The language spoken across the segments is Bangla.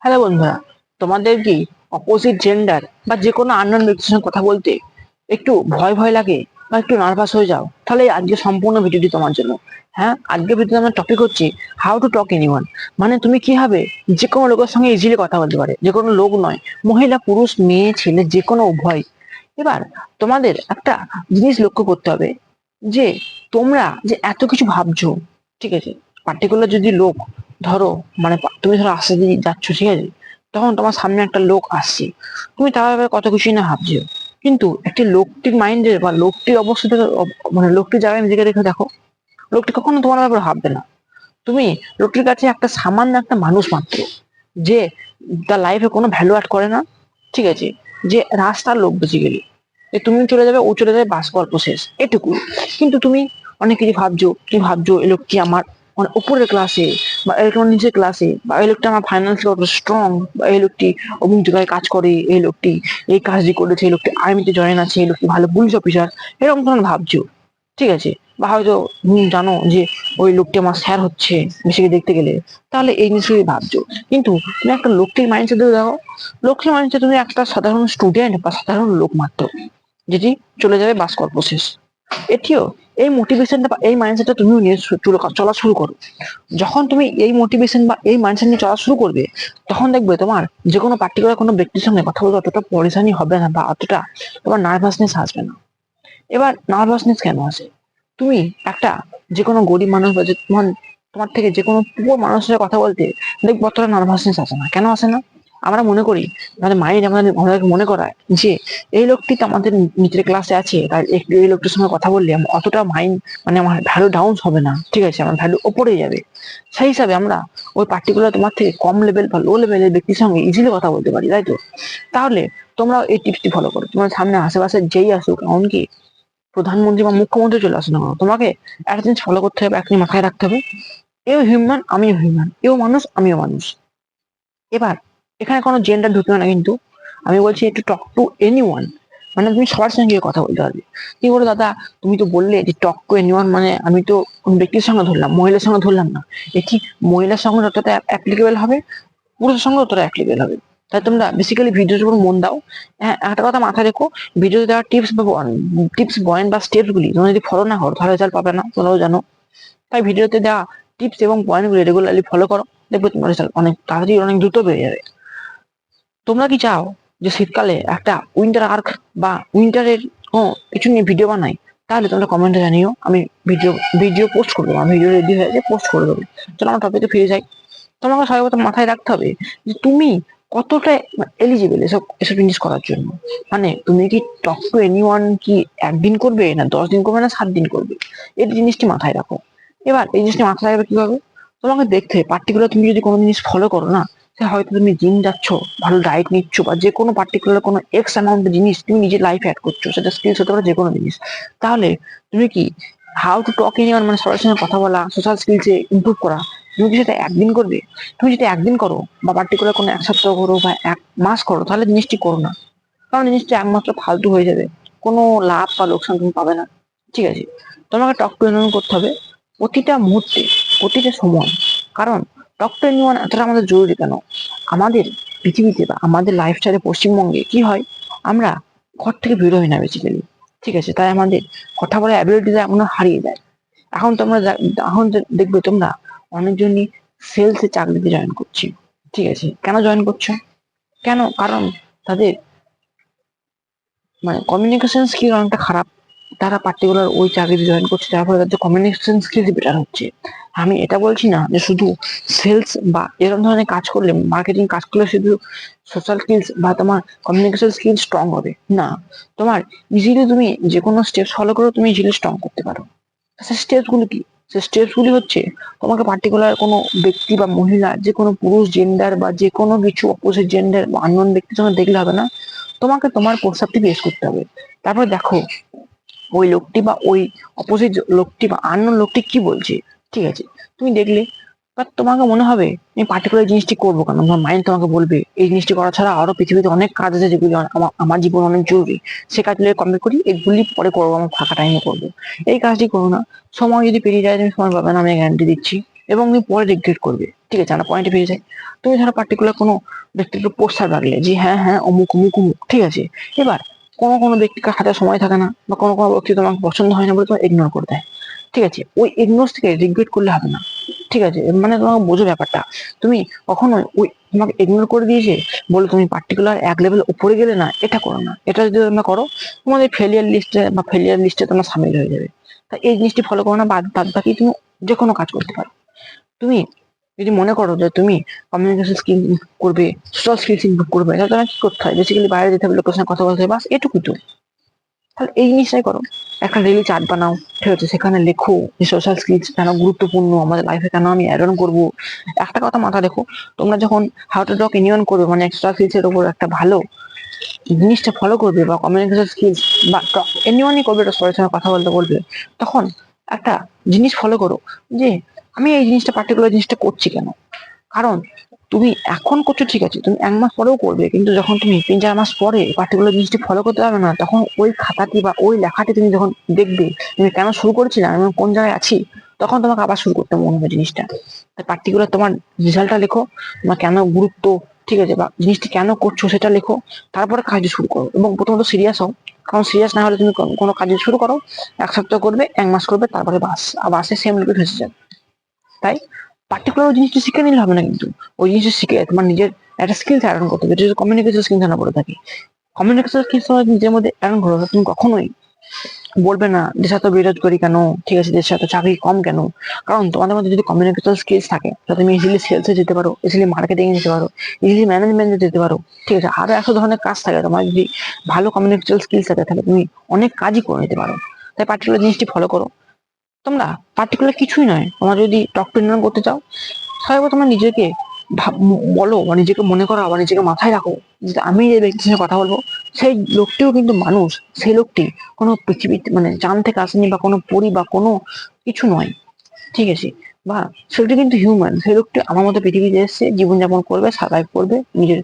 হ্যালো বন্ধুরা, তোমাদের কি অপোজিট জেন্ডার বা যে কোনো আননোন ব্যক্তির সঙ্গে কথা বলতে একটু ভয় ভয় লাগে বা একটু নার্ভাস হয়ে যাও? তাহলে আজকে সম্পূর্ণ ভিডিওটি তোমার জন্য। হ্যাঁ, আজকের ভিডিওতে আমার টপিক হচ্ছে হাউ টু টক এনিওয়ান। মানে তুমি কিভাবে যে কোনো লোকের সঙ্গে ইজিলি কথা বলতে পারে, যে কোনো লোক নয়, মহিলা পুরুষ মেয়ে ছেলে যে কোনো উভয়। এবার তোমাদের একটা জিনিস লক্ষ্য করতে হবে যে তোমরা যে এত কিছু ভাবছো, ঠিক আছে, পার্টিকুলার যদি লোক ধরো, মানে তুমি ধরো রাস্তা দিয়ে যাচ্ছ, ঠিক আছে, তখন তোমার সামনে একটা লোক আসছে, তুমি তার ব্যাপারে কত কিছুই না ভাবছো, কিন্তু একটি লোকটির মাইন্ডের বা লোকটির অবস্থা থেকে মানে লোকটির জায়গায় নিজেকে রেখে দেখো, লোকটি কখনো তোমার ব্যাপারে ভাববে না। তুমি লোকটির কাছে একটা সামান্য একটা মানুষ মাত্র, যে তার লাইফে কোনো ভ্যালু অ্যাড করে না, ঠিক আছে, যে রাস্তার লোক বেসিক্যালি, তুমি চলে যাবে ও চলে যাবে, বাস গল্প শেষ, এটুকু। কিন্তু তুমি অনেক কিছু ভাবছো, কি ভাবছো, এই লোকটি আমার মানে উপরের ক্লাসে, বা এই লোকটি আমার নিচের ক্লাসে, বা এই লোকটা আমার ফাইন্যান্সিয়াল অত স্ট্রং, বা এই লোকটি অমুক জায়গায় কাজ করে, এই লোকটি এই কাজটি করেছে, এই লোকটি আর্মিতে জয়েন আছে, এই লোকটি ভালো পুলিশ অফিসার, এরকম তোমার ভাবছো, ঠিক আছে। বা হয়তো জানো যে ওই লোকটি আমার স্যার হচ্ছে বেশিকে দেখতে গেলে, তাহলে এই জিনিসগুলি ভাবছো। কিন্তু তুমি একটা লোকটির মাইন্ডসেট দেখো, লোকটির মাইন্ডসেট তুমি একটা সাধারণ স্টুডেন্ট বা সাধারণ লোক মাত্র, যেটি চলে যাবে বাস কর প্রসেস। এটিও এই মোটিভেশনটা বা এই মাইন্ডসেটটা তুমিও নিয়ে চলা শুরু করো। যখন তুমি এই মোটিভেশন বা এই মাইন্ডসেট নিয়ে চলা শুরু করবে, তখন দেখবে তোমার যে কোনো পার্টিকুলার কোনো ব্যক্তির সঙ্গে কথা বলতে অতটা পরেশানি হবে না, বা অতটা তোমার নার্ভাসনেস আসবে না। এবার নার্ভাসনেস কেন আসে? তুমি একটা যে কোনো গরিব মানুষ বা যে তোমার তোমার থেকে যে কোনো পুরো মানুষের সাথে কথা বলতে দেখবো অতটা নার্ভাসনেস আসে না। কেন আসে না? আমরা মনে করি, আমাদের মাইন্ড আমাদেরকে মনে করায় যে এই লোকটি তো আমাদের নিচের ক্লাসে আছে, তাই একটু এই লোকটির সঙ্গে কথা বললে অতটা মাইন্ড মানে আমার ভ্যালু ডাউন হবে না, ঠিক আছে, আমার ভ্যালু ওপরে যাবে। সেই হিসাবে আমরা ওই পার্টিকুলার তোমার থেকে কম লেভেল বা লো লেভেলের ব্যক্তির সঙ্গে ইজিলি কথা বলতে পারি, তাই তো? তাহলে তোমরা এই টিপসটি ফলো করো। তোমার সামনে আশেপাশে যেই আসুক, এমনকি প্রধানমন্ত্রী বা মুখ্যমন্ত্রী চলে আসে না কেন, তোমাকে একটা জিনিস ফলো করতে হবে, একটা জিনিস মাথায় রাখতে হবে, এও হিউম্যান, আমিও হিউম্যান, এও মানুষ, আমিও মানুষ। এবার এখানে কোনো জেন্ডার ঢুকবে না, কিন্তু আমি বলছি একটু টক টু এনিওয়ান, মানে তুমি সবার সঙ্গে গিয়ে কথা বলতে পারবে। কি বলো দাদা, তুমি তো বললে যে টক টু এনিওয়ান, মানে আমি তো কোন ব্যক্তির সঙ্গে ধরলাম, মহিলার সঙ্গে ধরলাম না। এটি মহিলার সঙ্গে যতটা অ্যাপ্লিকেবল হবে, পুরুষের সঙ্গে ততটা অ্যাপ্লিকেবল হবে। তাই তোমরা বেসিক্যালি ভিডিওর উপর মন দাও। হ্যাঁ, একটা কথা মাথায় রেখো, ভিডিওতে দেওয়া টিপস পয়েন্ট বা স্টেপস গুলি তোমরা যদি ফলো না করো তাহলে রেজাল্ট পাবে না, তোমরাও জানো। তাই ভিডিওতে দেওয়া টিপস এবং পয়েন্ট গুলি রেগুলারলি ফলো করো, দেখবে তোমার রেজাল্ট অনেক তাড়াতাড়ি অনেক দ্রুত বেড়ে যাবে। তোমরা কি চাও যে শীতকালে একটা উইন্টার আর্ক বা উইন্টারের কিছু নিয়ে ভিডিও বানাই? তাহলে তোমরা কমেন্টে জানিও, আমি ভিডিও ভিডিও পোস্ট করে দেবো, আমি ভিডিও রেডি হয়ে যায় পোস্ট করে দেবো। চলো আমরা টপিকে ফিরে যাই। তোমাকে সর্বপ্রথম মাথায় রাখতে হবে যে তুমি কতটা এলিজিবল এসব এসব জিনিস করার জন্য। মানে তুমি কি টক টু এনিওয়ান কি একদিন করবে, না 10 দিন করবে, না 7 দিন করবে, এই জিনিসটি মাথায় রাখো। এবার এই জিনিসটি মাথায় রাখবে কিভাবে? তোমাকে দেখতে হবে পার্টিকুলার তুমি যদি কোনো জিনিস ফলো করো না, সে হয়তো তুমি জিম যাচ্ছ, ভালো ডায়েট নিচ্ছ, বা যে কোনো পার্টিকুলার কোনো এক্স অ্যামাউন্টের জিনিস তুমি নিজের লাইফে অ্যাড করছো, সেটা স্কিলস হতে পারে যে কোনো জিনিস। তাহলে তুমি কি হাউ টু টক এনিওয়ান, মানে সবার সঙ্গে কথা বলা, সোশ্যাল স্কিলসে ইমপ্রুভ করা, তুমি কি সেটা একদিন করবে? তুমি যদি একদিন করো, বা পার্টিকুলার কোনো এক সপ্তাহ করো, বা 1 মাস করো, তাহলে জিনিসটি করো না। কারণ জিনিসটা একমাত্র ফালতু হয়ে যাবে, কোনো লাভ বা লোকসান তুমি পাবে না, ঠিক আছে। তোমাকে টক টু এনিওয়ান করতে হবে প্রতিটা মুহূর্তে, প্রতিটা সময়। কারণ টক টু এনিওয়ান এতটা আমাদের জরুরি কেন? আমাদের পৃথিবীতে বা আমাদের লাইফস্টাইলে পশ্চিমবঙ্গে কি হয়, আমরা ঘর থেকে বের হই না বেসিক্যালি, ঠিক আছে, তাই আমাদের কথা বলার অ্যাবিলিটিটা এমন হারিয়ে যায়। এখন তোমরা এখন দেখবে তোমরা অনেকজনই সেলসে চাকরিতে জয়েন করছে, ঠিক আছে, কেন জয়েন করছো? কেন? কারণ তাদের মানে কমিউনিকেশন স্কিল অনেকটা খারাপ। তারা পার্টিকুলার ওই চাকরিতে জয়েন করছে, যার ফলে তাদের কমিউনিকেশন স্কিল বেটার হচ্ছে। আমি এটা বলছি না যে শুধু সেলস বা এরকম ধরনের কাজ করলে, মার্কেটিং কাজ করলে শুধু সোশ্যাল স্কিলস বা তোমার কমিউনিকেশন স্কিল স্ট্রং হবে না। তোমার ইজিলি তুমি যে কোনো স্টেপস ফলো করে তুমি ইজিলি স্ট্রং করতে পারো। সেই স্টেপস গুলো কি? সেই স্টেপস গুলি হচ্ছে, তোমাকে পার্টিকুলার কোনো ব্যক্তি বা মহিলা, যে কোনো পুরুষ জেন্ডার বা যে কোনো কিছু অপোজিট জেন্ডার বা আননোন ব্যক্তির সঙ্গে দেখলে হবে না। তোমাকে তোমার প্রস্তাবটি পেশ করতে হবে। তারপর দেখো ওই লোকটি বা ওই অপোজিট লোকটি বা আননোন লোকটি কি বলছে, ঠিক আছে, তুমি দেখলে। বাট তোমাকে মনে হবে আমি পার্টিকুলার জিনিসটি করবো কেন, তোমার মাইন্ড তোমাকে বলবে এই জিনিসটি করা ছাড়া আরো পৃথিবীতে অনেক কাজ আছে যেগুলি আমার জীবন অনেক জরুরি, সে কাজগুলো কমপ্লিট করি, এগুলি পরে করবো, আমার ফাঁকা টাইমে করবো। এই কাজটি করো না। সময় যদি পেরিয়ে যায় তুমি সময় পাবে না, আমি গ্যারান্টি দিচ্ছি। এবং তুমি পরে রিগ্রেট করবে। ঠিক আছে, আমরা পয়েন্টে ফিরে যাই। তুমি ধরো পার্টিকুলার কোনো ব্যক্তির পোস্টার রাখলে যে হ্যাঁ হ্যাঁ অমুক অমুক অমুক, ঠিক আছে। এবার কোনো কোনো ব্যক্তির হাতে সময় থাকে না, বা কোনো কোনো ব্যক্তি তোমাকে পছন্দ হয় না বলে তোমার ইগনোর করে দেয়। ঠিক আছে, ওই ইগনোর থেকে রিগ্রেট করলে হবে না। ঠিক আছে, মানে তোমাকে বোঝো ব্যাপারটা। তুমি কখনোই ওই তোমাকে ইগনোর করে দিয়েছে বলে তুমি পার্টিকুলার এক লেভেল উপরে গেলে না, এটা করো না। এটা যদি তোমরা করো, তোমাদের ফেলিয়ার লিস্টে তোমরা সামিল হয়ে যাবে। তা এই জিনিসটি ফলো করো না, বাদ বাদ বাকি তুমি যে কোনো কাজ করতে পারো। তুমি যদি মনে করো যে তুমি কমিউনিকেশন স্কিল করবে, সোশ্যাল স্কিলস ইমপ্রুভ করবে, তাহলে তোমাকে কি করতে হয়? বেসিক্যালি বাইরে যেতে হবে, লোকের সঙ্গে কথা বলতে হবে, বাস এটুকুই তো। তাহলে এই জিনিসটাই করো। একটা ডেইলি চার্ট বানাও, ঠিক আছে, সেখানে লেখো যে সোশ্যাল স্কিলস কেন গুরুত্বপূর্ণ আমাদের লাইফে, কেন আমি অ্যাড অন করবো। একটা কথা মাথা রেখো, তোমরা যখন হাউ টু টক এনিওয়ান করবে, মানে এক্সট্রা স্কিলস এর উপর একটা ভালো জিনিসটা ফলো করবে, বা কমিউনিকেশন স্কিলস বা এনিওয়ানই করবে, এটা সবার সঙ্গে কথা বলতে বলবে, তখন একটা জিনিস ফলো করো যে আমি এই জিনিসটা পার্টিকুলার জিনিসটা করছি কেন। কারণ তুমি এখন করছো ঠিক আছে, তুমি 1 মাস পরেও করবে, কিন্তু যখন তুমি 3-4 মাস পরে পার্টিকুলার জিনিসটি ফলো করতে পারবে না, তখন ওই খাতাটি বা ওই লেখাটি তুমি যখন দেখবে তুমি কেন শুরু করেছিলে, আমি কোন জায়গায় আছি, তখন তোমাকে আবার শুরু করতে মনে হবে জিনিসটা। তাই পার্টিকুলার তোমার রেজাল্টটা লেখো, তোমার কেন গুরুত্ব, ঠিক আছে, বা জিনিসটি কেন করছো সেটা লেখো। তারপরে কাজটি শুরু করো, এবং প্রথমত সিরিয়াস হও। কারণ সিরিয়াস না হলে তুমি কোনো কাজ শুরু করো, 1 সপ্তাহ করবে, 1 মাস করবে, তারপরে বাস আবার আসে সেম রিপিট হয়ে যাবে। তাই পার্টিকুলার ওই জিনিসটা শিখে নিলে হবে না, কিন্তু ওই জিনিসটা শিখে তোমার নিজের একটা স্কিল আয়রন করতে হবে, যেটা কমিউনিকেশন স্কিল জানা পড়ে থাকে। কমিউনিকেশন স্কিল নিজের মধ্যে আয়রন করো, তুমি কখনোই বলবে না দেশের সাথে বেরোজগারি কেন, ঠিক আছে, দেশের সাথে চাকরি কম কেন। কারণ তোমাদের মধ্যে যদি কমিউনিকেশন স্কিলস থাকে, তাহলে তুমি ইজিলি সেলসে যেতে পারো, ইজিলি মার্কেটিং এ যেতে পারো, ইজিলি ম্যানেজমেন্টে যেতে পারো। ঠিক আছে, আরো 100 ধরনের কাজ থাকে, তোমার যদি ভালো কমিউনিকেশন স্কিলস থাকে, তাহলে তুমি অনেক কাজই করে নিতে পারো। তাই পার্টিকুলার জিনিসটি ফলো করো। তোমরা পার্টিকুলার কিছুই নয়, তোমরা যদি টক টু ইন্ডিয়ান করতে চাও, তাহলে তোমরা নিজেকে বলো, বা নিজেকে মনে করো, বা নিজেকে মাথায় রাখো যে আমি যে ব্যক্তির সঙ্গে কথা বলবো, সেই লোকটিও কিন্তু মানুষ। সেই লোকটি কোনো পৃথিবীতে মানে চাঁদ থেকে আসেনি, বা কোনো পরি, বা কোনো কিছু নয়। ঠিক আছে, বা সেটি কিন্তু হিউম্যান। সেই লোকটি আমার মতো পৃথিবীতে এসেছে, জীবনযাপন করবে, সার্ভাইভ করবে, নিজের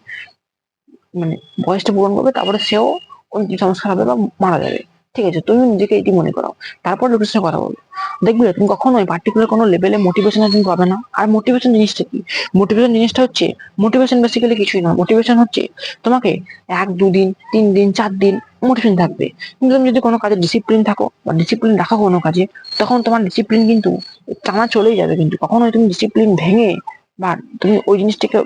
মানে বয়সটা পূরণ করবে, তারপরে সেও কোন সমস্যা হবে বা মারা যাবে। ঠিক আছে, তুমি নিজেকে এটি মনে করো, তারপর লোকের সাথে কথা বলবে। দেখবে তুমি কখনোই পার্টিকুলার কোনো লেভেলে মোটিভেশন তুমি পাবে না। আর মোটিভেশন জিনিসটা কি? মোটিভেশন জিনিসটা হচ্ছে, মোটিভেশন বেসিক্যালি কিছুই না। মোটিভেশন হচ্ছে তোমাকে 1-2 দিন, 3 দিন, 4 দিন মোটিভেশন থাকবে। কিন্তু তুমি যদি কোনো কাজে ডিসিপ্লিন থাকো, বা ডিসিপ্লিন রাখো কোনো কাজে, তখন তোমার ডিসিপ্লিন কিন্তু টানা চলেই যাবে। কিন্তু কখনোই তুমি ডিসিপ্লিন ভেঙে, বা তুমি ওই জিনিসটাকে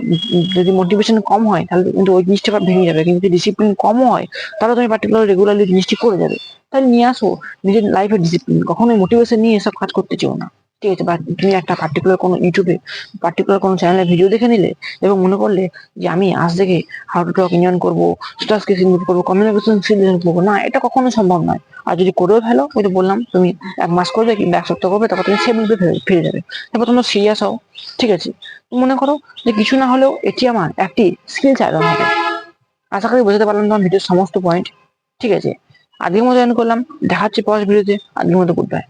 যদি মোটিভেশন কম হয়, তাহলে কিন্তু ওই জিনিসটা আবার ভেঙে যাবে। কিন্তু যদি ডিসিপ্লিন কম হয়, তাহলে তুমি পার্টিকুলার রেগুলারলি জিনিসটি করে যাবে। তাহলে নিয়ে আসো নিজের লাইফের ডিসিপ্লিন, কখনোই মোটিভেশন নিয়ে এসব কাজ করতে চেও না। ঠিক আছে, বা তুমি একটা পার্টিকুলার কোনো ইউটিউবে, পার্টিকুলার কোনো চ্যানেলে ভিডিও দেখে নিলে, এবং মনে করলে যে আমি আজ থেকে হাউ টু টক ইউনিয়ন করবো, স্টার স্কিলস ইমপ্রুভ করবো, কমিউনিকেশন স্কিল ইমপ্রুভ করবো, না, এটা কখনো সম্ভব নয়। আর যদি করেও ফেলো, ওই তো বললাম, তুমি 1 মাস করবে কিংবা 1 সপ্তাহ করবে, তারপর তুমি সেম ফিরে যাবে। তারপর তোমরা সিরিয়াস হও। ঠিক আছে, মনে করো যে কিছু না হলেও এটি আমার একটি স্কিল আয়রন হবে। আশা করি বোঝাতে পারলাম তোমার ভিডিওর সমস্ত পয়েন্ট। ঠিক আছে, আজকের মতো এন্ড করলাম, দেখা হচ্ছে পরের ভিডিওতে। আজকের মতো গুড বাই।